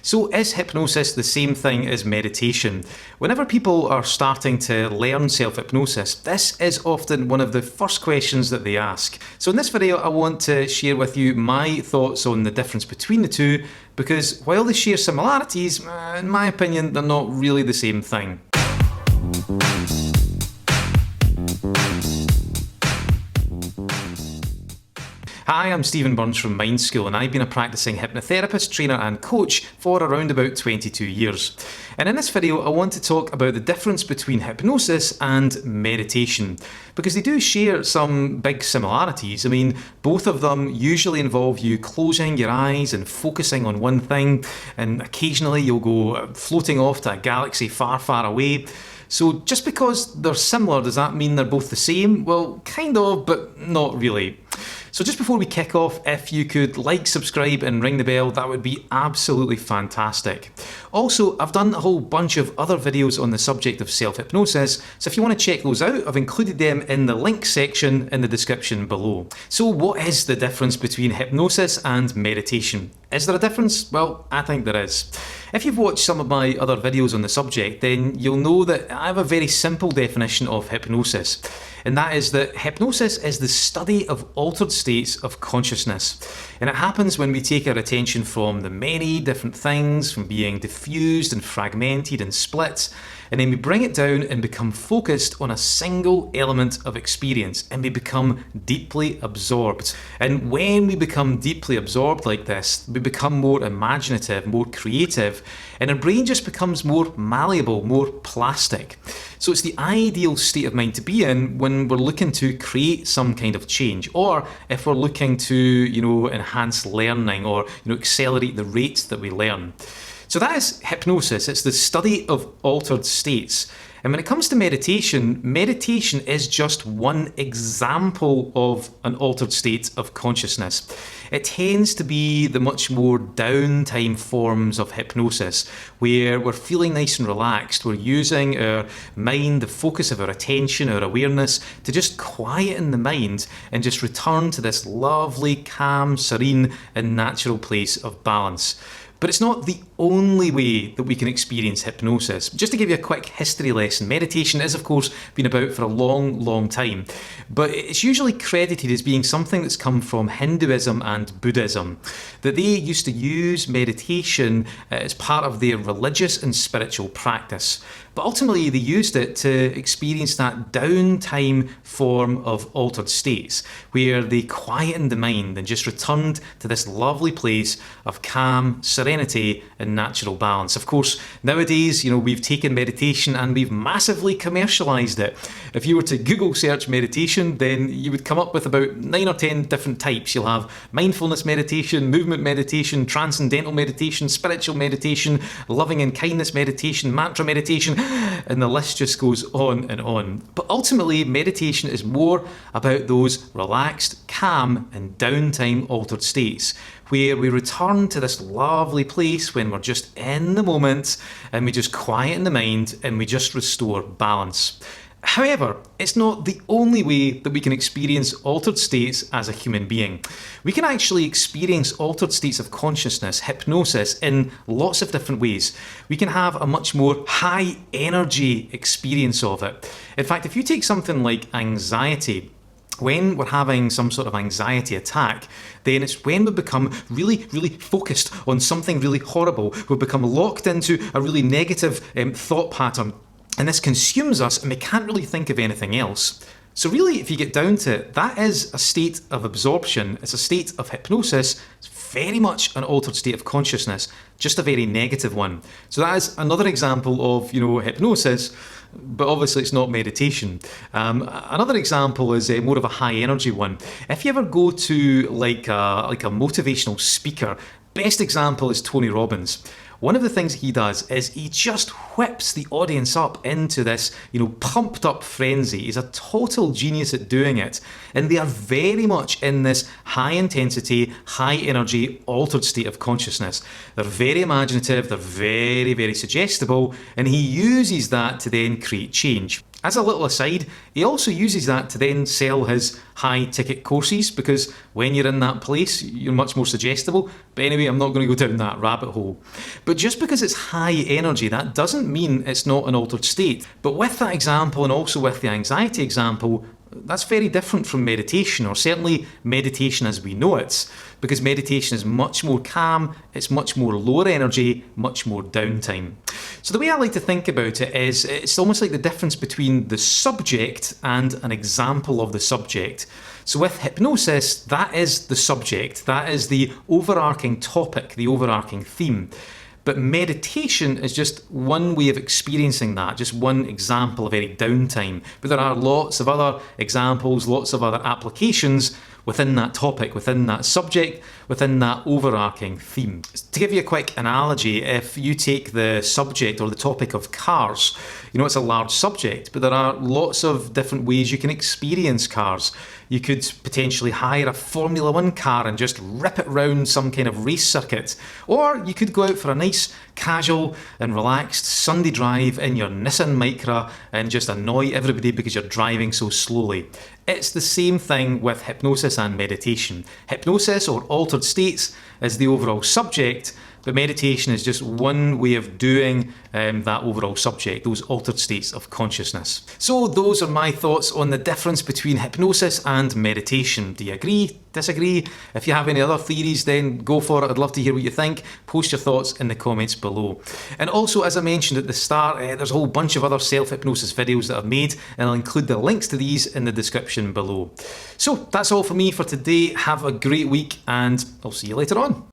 So is hypnosis the same thing as meditation? Whenever people are starting to learn self-hypnosis, this is often one of the first questions that they ask. So in this video, I want to share with you my thoughts on the difference between the two, because while they share similarities, in my opinion, they're not really the same thing. Hi, I'm Stephen Burns from Mind School, and I've been a practicing hypnotherapist, trainer and coach for around about 22 years. And in this video, I want to talk about the difference between hypnosis and meditation, because they do share some big similarities. I mean, both of them usually involve you closing your eyes and focusing on one thing, and occasionally you'll go floating off to a galaxy far, far away. So just because they're similar, does that mean they're both the same? Well, kind of, but not really. So just before we kick off, if you could like, subscribe and ring the bell, that would be absolutely fantastic. Also, I've done a whole bunch of other videos on the subject of self-hypnosis, so if you want to check those out, I've included them in the link section in the description below. So what is the difference between hypnosis and meditation? Is there a difference? Well, I think there is. If you've watched some of my other videos on the subject, then you'll know that I have a very simple definition of hypnosis. And that is that hypnosis is the study of altered states of consciousness. And it happens when we take our attention from the many different things, from being diffused and fragmented and split, and then we bring it down and become focused on a single element of experience, and we become deeply absorbed. And when we become deeply absorbed like this, we become more imaginative, more creative, and our brain just becomes more malleable, more plastic. So it's the ideal state of mind to be in when we're looking to create some kind of change, or if we're looking to, enhance learning or, accelerate the rates that we learn. So that is hypnosis. It's the study of altered states. And when it comes to meditation, meditation is just one example of an altered state of consciousness. It tends to be the much more downtime forms of hypnosis, where we're feeling nice and relaxed. We're using our mind, the focus of our attention, our awareness, to just quieten the mind and just return to this lovely, calm, serene, and natural place of balance. But it's not the only way that we can experience hypnosis. Just to give you a quick history lesson, meditation has of course been about for a long, long time, but it's usually credited as being something that's come from Hinduism and Buddhism, that they used to use meditation as part of their religious and spiritual practice. But ultimately they used it to experience that downtime form of altered states, where they quietened the mind and just returned to this lovely place of calm, serenity and natural balance. Of course, nowadays, we've taken meditation and we've massively commercialized it. If you were to Google search meditation, then you would come up with about 9 or 10 different types. You'll have mindfulness meditation, movement meditation, transcendental meditation, spiritual meditation, loving and kindness meditation, mantra meditation, and the list just goes on and on. But ultimately, meditation is more about those relaxed, calm and downtime altered states, where we return to this lovely place when we're just in the moment and we just quieten the mind and we just restore balance. However, it's not the only way that we can experience altered states as a human being. We can actually experience altered states of consciousness, hypnosis, in lots of different ways. We can have a much more high energy experience of it. In fact, if you take something like anxiety, when we're having some sort of anxiety attack, then it's when we become really, really focused on something really horrible. We become locked into a really negative thought pattern, and this consumes us and we can't really think of anything else. So really, if you get down to it, that is a state of absorption. It's a state of hypnosis. It's very much an altered state of consciousness, just a very negative one. So that is another example of, hypnosis, but obviously it's not meditation. Another example is more of a high energy one. If you ever go to like a motivational speaker, best example is Tony Robbins. One of the things he does is he just whips the audience up into this, pumped up frenzy. He's a total genius at doing it. And they are very much in this high intensity, high energy, altered state of consciousness. They're very imaginative, they're very, very suggestible, and he uses that to then create change. As a little aside, he also uses that to then sell his high ticket courses, because when you're in that place, you're much more suggestible. But anyway, I'm not going to go down that rabbit hole. But just because it's high energy, that doesn't mean it's not an altered state. But with that example, and also with the anxiety example, that's very different from meditation, or certainly meditation as we know it, because meditation is much more calm, it's much more lower energy, much more downtime. So the way I like to think about it is, it's almost like the difference between the subject and an example of the subject. So with hypnosis, that is the subject, that is the overarching topic, the overarching theme. But meditation is just one way of experiencing that, just one example of any downtime. But there are lots of other examples, lots of other applications within that topic, within that subject, within that overarching theme. To give you a quick analogy, if you take the subject or the topic of cars, you know, it's a large subject, but there are lots of different ways you can experience cars. You could potentially hire a Formula 1 car and just rip it round some kind of race circuit. Or you could go out for a nice, casual and relaxed Sunday drive in your Nissan Micra and just annoy everybody because you're driving so slowly. It's the same thing with hypnosis and meditation. Hypnosis, or altered states, is the overall subject, but meditation is just one way of doing that overall subject, those altered states of consciousness. So those are my thoughts on the difference between hypnosis and meditation. Do you agree? Disagree? If you have any other theories, then go for it. I'd love to hear what you think. Post your thoughts in the comments below. And also, as I mentioned at the start, there's a whole bunch of other self-hypnosis videos that I've made, and I'll include the links to these in the description below. So that's all for me for today. Have a great week, and I'll see you later on.